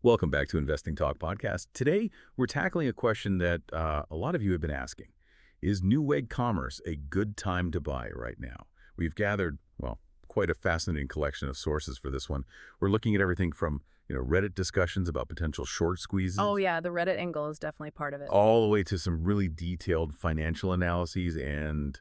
Welcome back to Investing Talk Podcast. Today, we're tackling a question that a lot of you have been asking. Is Newegg Commerce a good time to buy right now? We've gathered, well, quite a fascinating collection of sources for this one. We're looking at everything from, Reddit discussions about potential short squeezes. Oh, yeah, the Reddit angle is definitely part of it. All the way to some really detailed financial analyses and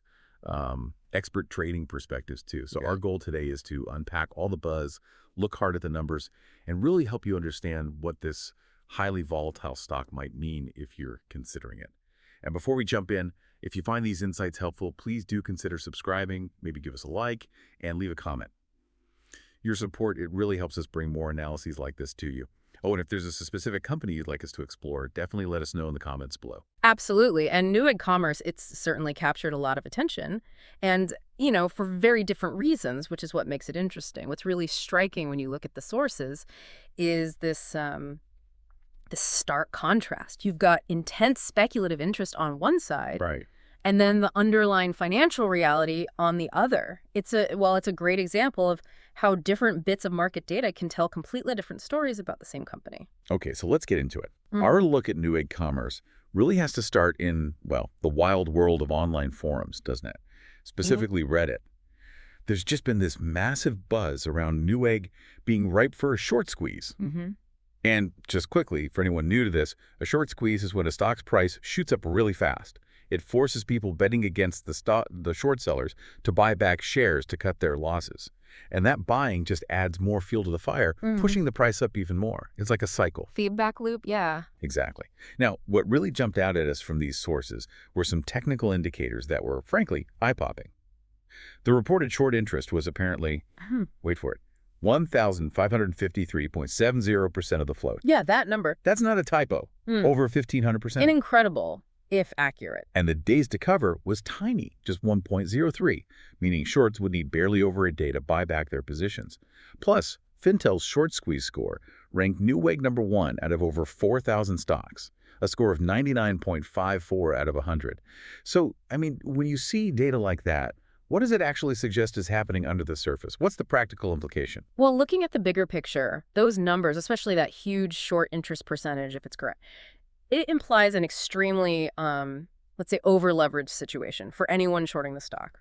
expert trading perspectives, too. So our goal today is to unpack all the buzz, look hard at the numbers, and really help you understand what this highly volatile stock might mean if you're considering it. And before we jump in, if you find these insights helpful, please do consider subscribing, maybe give us a like, and leave a comment. Your support, it really helps us bring more analyses like this to you. Oh, and if there's a specific company you'd like us to explore, definitely let us know in the comments below. Absolutely. And Newegg Commerce, it's certainly captured a lot of attention. And, for very different reasons, which is what makes it interesting. What's really striking when you look at the sources is this stark contrast. You've got intense speculative interest on one side. Right. And then the underlying financial reality on the other. It's a great example of how different bits of market data can tell completely different stories about the same company. Okay, so let's get into it. Our look at Newegg Commerce really has to start in, well, the wild world of online forums, doesn't it? Specifically Reddit. There's just been this massive buzz around Newegg being ripe for a short squeeze. And just quickly, for anyone new to this, a short squeeze is when a stock's price shoots up really fast. It forces people betting against the short sellers to buy back shares to cut their losses. And that buying just adds more fuel to the fire, pushing the price up even more. It's like a cycle. Feedback loop, yeah. Exactly. Now, what really jumped out at us from these sources were some technical indicators that were, frankly, eye-popping. The reported short interest was apparently, wait for it, 1,553.70% of the float. Yeah, that number. That's not a typo. Over 1,500%. An incredible, if accurate. And the days to cover was tiny, just 1.03, meaning shorts would need barely over a day to buy back their positions. Plus, Fintel's short squeeze score ranked Newegg #1 out of over 4,000 stocks, a score of 99.54 out of 100. So, when you see data like that, what does it actually suggest is happening under the surface? What's the practical implication? Well, looking at the bigger picture, those numbers, especially that huge short interest percentage, if it's correct, it implies an extremely, let's say, over-leveraged situation for anyone shorting the stock.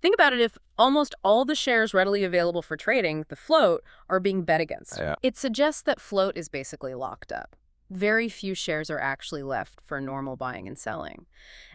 Think about it: if almost all the shares readily available for trading, the float, are being bet against. It suggests that float is basically locked up. Very few shares are actually left for normal buying and selling.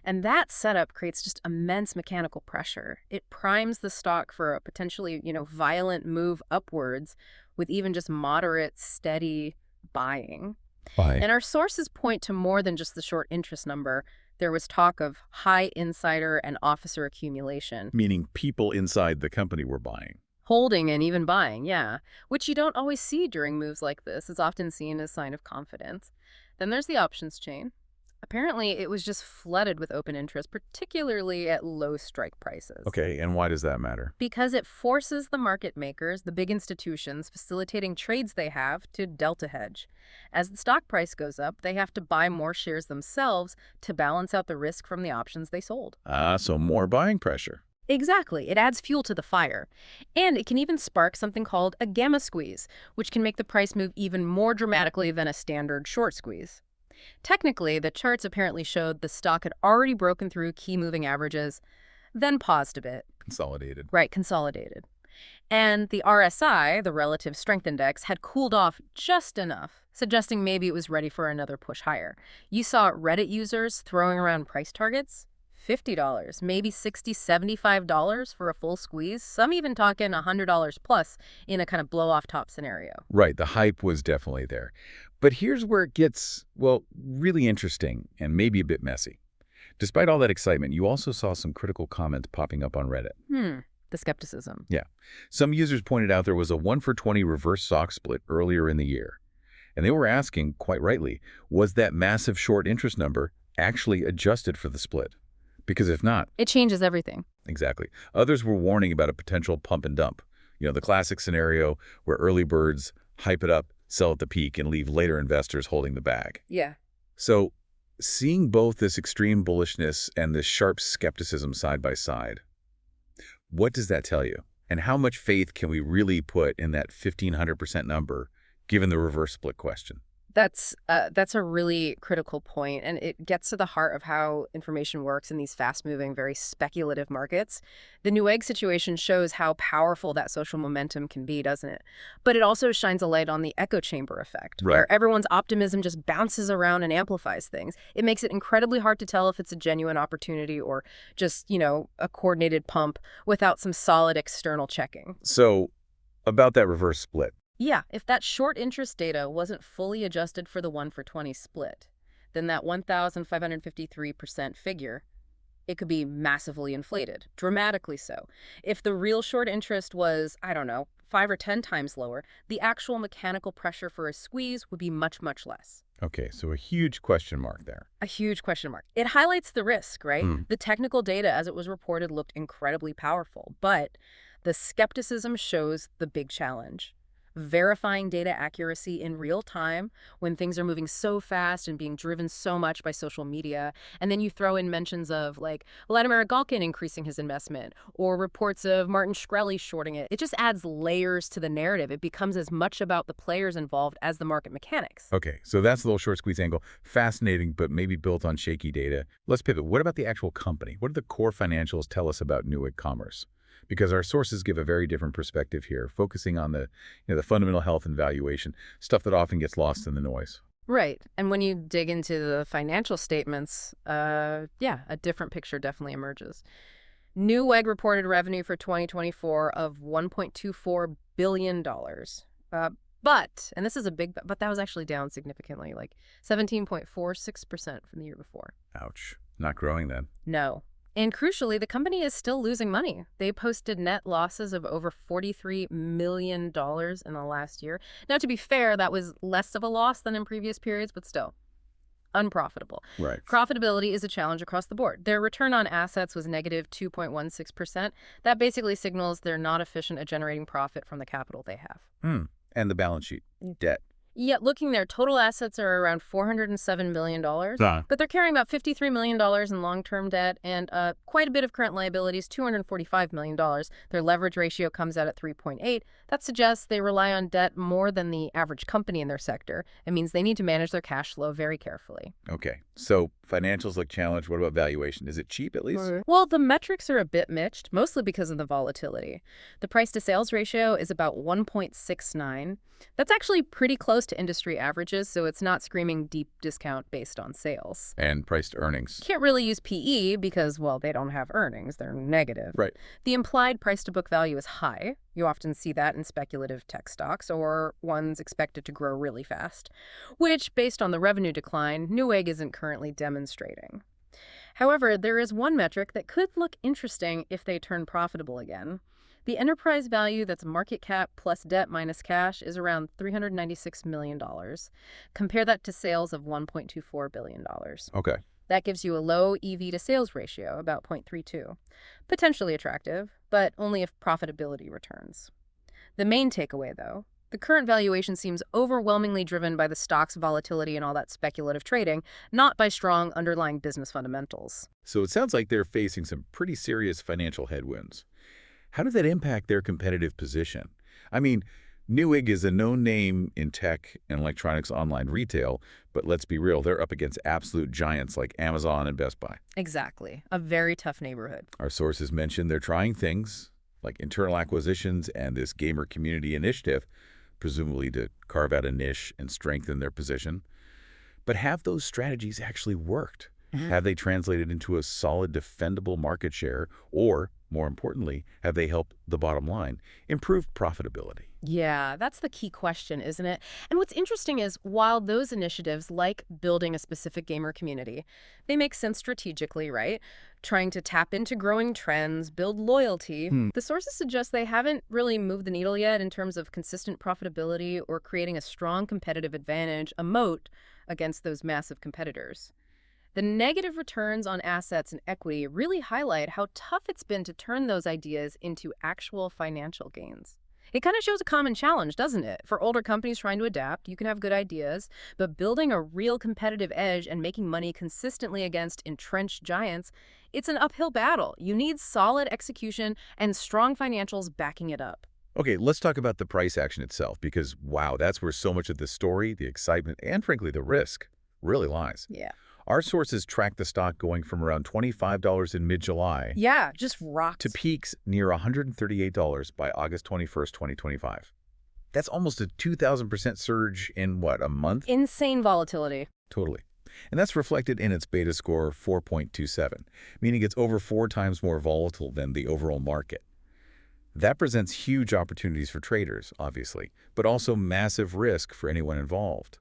And that setup creates just immense mechanical pressure. It primes the stock for a potentially, violent move upwards with even just moderate, steady buying. Why? And our sources point to more than just the short interest number. There was talk of high insider and officer accumulation. Meaning people inside the company were buying. Holding and even buying, yeah, which you don't always see during moves like this. It's often seen as a sign of confidence. Then there's the options chain. Apparently, it was just flooded with open interest, particularly at low strike prices. Okay, and why does that matter? Because it forces the market makers, the big institutions, facilitating trades they have, to delta hedge. As the stock price goes up, they have to buy more shares themselves to balance out the risk from the options they sold. So more buying pressure. Exactly. It adds fuel to the fire. And it can even spark something called a gamma squeeze, which can make the price move even more dramatically than a standard short squeeze. Technically, the charts apparently showed the stock had already broken through key moving averages, then paused a bit. Consolidated. Right, consolidated. And the RSI, the Relative Strength Index, had cooled off just enough, suggesting maybe it was ready for another push higher. You saw Reddit users throwing around price targets. $50, maybe $60, $75 for a full squeeze. Some even talking $100 plus in a kind of blow-off top scenario. Right, the hype was definitely there. But here's where it gets, well, really interesting and maybe a bit messy. Despite all that excitement, you also saw some critical comments popping up on Reddit. The skepticism. Yeah. Some users pointed out there was a 1-for-20 reverse stock split earlier in the year. And they were asking, quite rightly, was that massive short interest number actually adjusted for the split? Because if not, it changes everything. Exactly. Others were warning about a potential pump and dump. The classic scenario where early birds hype it up, sell at the peak, and leave later investors holding the bag. Yeah. So seeing both this extreme bullishness and this sharp skepticism side by side, what does that tell you? And how much faith can we really put in that 1,500% number given the reverse split question? That's a really critical point, and it gets to the heart of how information works in these fast-moving, very speculative markets. The Newegg situation shows how powerful that social momentum can be, doesn't it? But it also shines a light on the echo chamber effect, Right. where everyone's optimism just bounces around and amplifies things. It makes it incredibly hard to tell if it's a genuine opportunity or just, a coordinated pump without some solid external checking. So, about that reverse split. Yeah, if that short interest data wasn't fully adjusted for the 1-for-20 split, then that 1,553% figure, it could be massively inflated, dramatically so. If the real short interest was, I don't know, 5 or 10 times lower, the actual mechanical pressure for a squeeze would be much, much less. Okay, so a huge question mark there. A huge question mark. It highlights the risk, right? Hmm. The technical data, as it was reported, looked incredibly powerful, but the skepticism shows the big challenge. Verifying data accuracy in real time when things are moving so fast and being driven so much by social media. And then you throw in mentions of like Vladimir Galkin increasing his investment or reports of Martin Shkreli shorting it. It just adds layers to the narrative. It becomes as much about the players involved as the market mechanics. Okay, so that's the little short squeeze angle. Fascinating, but maybe built on shaky data. Let's pivot. What about the actual company? What do the core financials tell us about Newegg Commerce? Because our sources give a very different perspective here, focusing on the fundamental health and valuation, stuff that often gets lost in the noise. Right. And when you dig into the financial statements, yeah, a different picture definitely emerges. Newegg reported revenue for 2024 of $1.24 billion. And this is a big but that was actually down significantly, like 17.46% from the year before. Ouch. Not growing then. No. And crucially, the company is still losing money. They posted net losses of over $43 million in the last year. Now, to be fair, that was less of a loss than in previous periods, but still unprofitable. Right. Profitability is a challenge across the board. Their return on assets was negative 2.16%. That basically signals they're not efficient at generating profit from the capital they have. And the balance sheet. Debt. Yet looking there, total assets are around $407 million, but they're carrying about $53 million in long-term debt and quite a bit of current liabilities, $245 million. Their leverage ratio comes out at 3.8. That suggests they rely on debt more than the average company in their sector. It means they need to manage their cash flow very carefully. Okay, so financials look challenged. What about valuation? Is it cheap at least? Well, the metrics are a bit mixed, mostly because of the volatility. The price-to-sales ratio is about 1.69. That's actually pretty close to industry averages, so it's not screaming deep discount based on sales. And price to earnings. Can't really use PE because, well, they don't have earnings. They're negative. Right. The implied price-to-book value is high. You often see that in speculative tech stocks or ones expected to grow really fast, which, based on the revenue decline, Newegg isn't currently demonstrating. However, there is one metric that could look interesting if they turn profitable again. The enterprise value, that's market cap plus debt minus cash, is around $396 million. Compare that to sales of $1.24 billion. Okay. That gives you a low EV to sales ratio, about 0.32. Potentially attractive, but only if profitability returns. The main takeaway, though, the current valuation seems overwhelmingly driven by the stock's volatility and all that speculative trading, not by strong underlying business fundamentals. So it sounds like they're facing some pretty serious financial headwinds. How did that impact their competitive position? I mean, Newegg is a known name in tech and electronics online retail, but let's be real, they're up against absolute giants like Amazon and Best Buy. Exactly. A very tough neighborhood. Our sources mentioned they're trying things like internal acquisitions and this gamer community initiative, presumably to carve out a niche and strengthen their position. But have those strategies actually worked? Have they translated into a solid, defendable market share? Or, more importantly, have they helped the bottom line, improved profitability? Yeah, that's the key question, isn't it? And what's interesting is, while those initiatives, like building a specific gamer community, they make sense strategically, right? Trying to tap into growing trends, build loyalty. The sources suggest they haven't really moved the needle yet in terms of consistent profitability or creating a strong competitive advantage, a moat, against those massive competitors. The negative returns on assets and equity really highlight how tough it's been to turn those ideas into actual financial gains. It kind of shows a common challenge, doesn't it? For older companies trying to adapt, you can have good ideas, but building a real competitive edge and making money consistently against entrenched giants, it's an uphill battle. You need solid execution and strong financials backing it up. Okay, let's talk about the price action itself because, wow, that's where so much of the story, the excitement, and frankly, the risk really lies. Yeah. Our sources track the stock going from around $25 in mid-July Yeah, just to rocked. peaks near $138 by August 21st, 2025. That's almost a 2,000% surge in, what, a month? Insane volatility. Totally. And that's reflected in its beta score 4.27, meaning it's over 4 times more volatile than the overall market. That presents huge opportunities for traders, obviously, but also massive risk for anyone involved.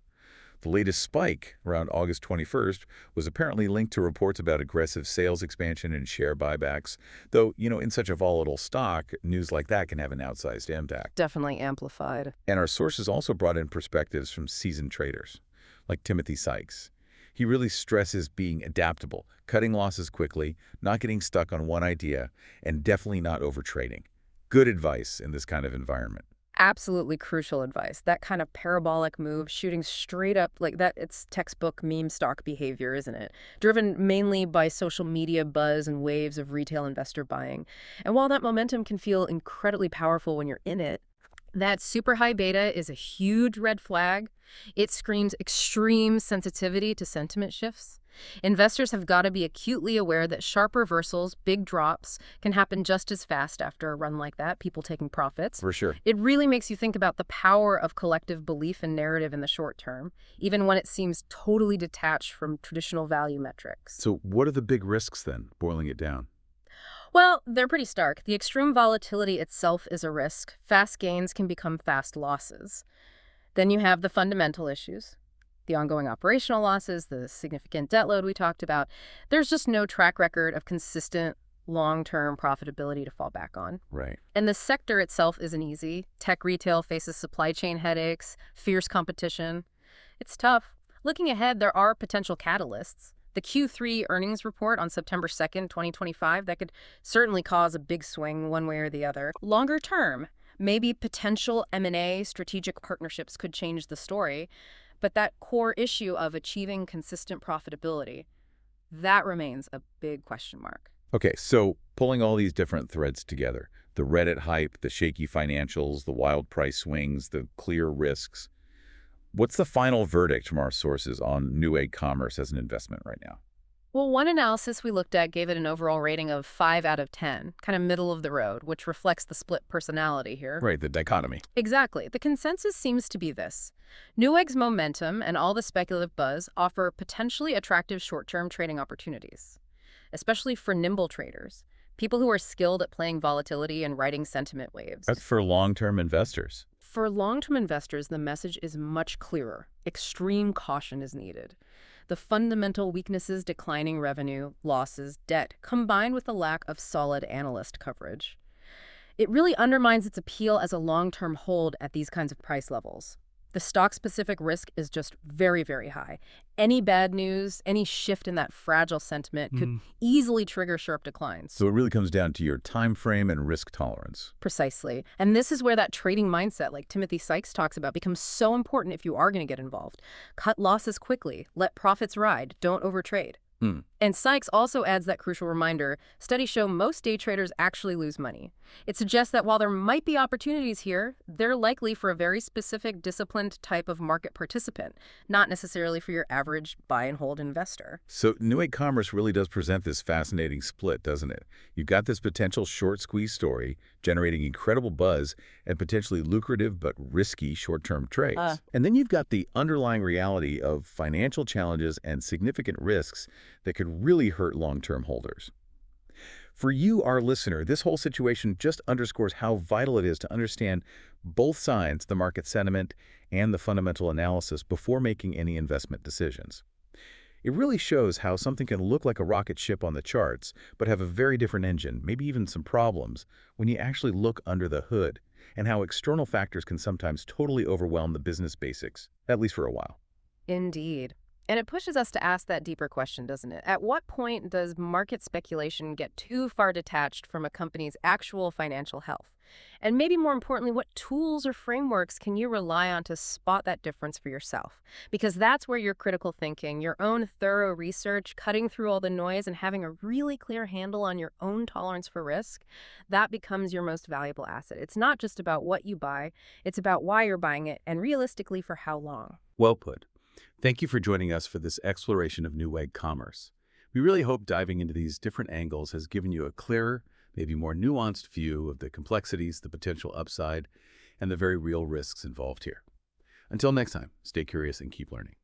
The latest spike, around August 21st, was apparently linked to reports about aggressive sales expansion and share buybacks, though, in such a volatile stock, news like that can have an outsized impact. Definitely amplified. And our sources also brought in perspectives from seasoned traders, like Timothy Sykes. He really stresses being adaptable, cutting losses quickly, not getting stuck on one idea, and definitely not overtrading. Good advice in this kind of environment. Absolutely crucial advice. That kind of parabolic move, shooting straight up like that, it's textbook meme stock behavior, isn't it? Driven mainly by social media buzz and waves of retail investor buying. And while that momentum can feel incredibly powerful when you're in it, that super high beta is a huge red flag. It screams extreme sensitivity to sentiment shifts. Investors have got to be acutely aware that sharp reversals, big drops, can happen just as fast after a run like that, people taking profits. For sure. It really makes you think about the power of collective belief and narrative in the short term, even when it seems totally detached from traditional value metrics. So what are the big risks then, boiling it down? Well, they're pretty stark. The extreme volatility itself is a risk. Fast gains can become fast losses. Then you have the fundamental issues, the ongoing operational losses, the significant debt load we talked about. There's just no track record of consistent long-term profitability to fall back on. Right. And the sector itself isn't easy. Tech retail faces supply chain headaches, fierce competition. It's tough. Looking ahead, there are potential catalysts. The Q3 earnings report on September 2nd, 2025, that could certainly cause a big swing one way or the other. Longer term, maybe potential M&A strategic partnerships could change the story, but that core issue of achieving consistent profitability, that remains a big question mark. Okay, so pulling all these different threads together, the Reddit hype, the shaky financials, the wild price swings, the clear risks. What's the final verdict from our sources on Newegg Commerce as an investment right now? Well, one analysis we looked at gave it an overall rating of 5 out of 10, kind of middle of the road, which reflects the split personality here. Right, the dichotomy. Exactly. The consensus seems to be this. Newegg's momentum and all the speculative buzz offer potentially attractive short-term trading opportunities, especially for nimble traders, people who are skilled at playing volatility and riding sentiment waves. That's for long-term investors. For long-term investors, the message is much clearer. Extreme caution is needed. The fundamental weaknesses, declining revenue, losses, debt, combined with the lack of solid analyst coverage, it really undermines its appeal as a long-term hold at these kinds of price levels. The stock-specific risk is just very, very high. Any bad news, any shift in that fragile sentiment could easily trigger sharp declines. So it really comes down to your time frame and risk tolerance. Precisely. And this is where that trading mindset, like Timothy Sykes talks about, becomes so important if you are going to get involved. Cut losses quickly. Let profits ride. Don't overtrade. And Sykes also adds that crucial reminder, studies show most day traders actually lose money. It suggests that while there might be opportunities here, they're likely for a very specific, disciplined type of market participant, not necessarily for your average buy and hold investor. So Newegg Commerce really does present this fascinating split, doesn't it? You've got this potential short squeeze story generating incredible buzz and potentially lucrative but risky short-term trades. And then you've got the underlying reality of financial challenges and significant risks that could really hurt long-term holders. For you, our listener, this whole situation just underscores how vital it is to understand both sides, the market sentiment and the fundamental analysis, before making any investment decisions. It really shows how something can look like a rocket ship on the charts, but have a very different engine, maybe even some problems, when you actually look under the hood, and how external factors can sometimes totally overwhelm the business basics, at least for a while. Indeed. And it pushes us to ask that deeper question, doesn't it? At what point does market speculation get too far detached from a company's actual financial health? And maybe more importantly, what tools or frameworks can you rely on to spot that difference for yourself? Because that's where your critical thinking, your own thorough research, cutting through all the noise, and having a really clear handle on your own tolerance for risk, that becomes your most valuable asset. It's not just about what you buy, it's about why you're buying it and realistically for how long. Well put. Thank you for joining us for this exploration of Newegg commerce. We really hope diving into these different angles has given you a clearer, maybe more nuanced view of the complexities, the potential upside, and the very real risks involved here. Until next time, stay curious and keep learning.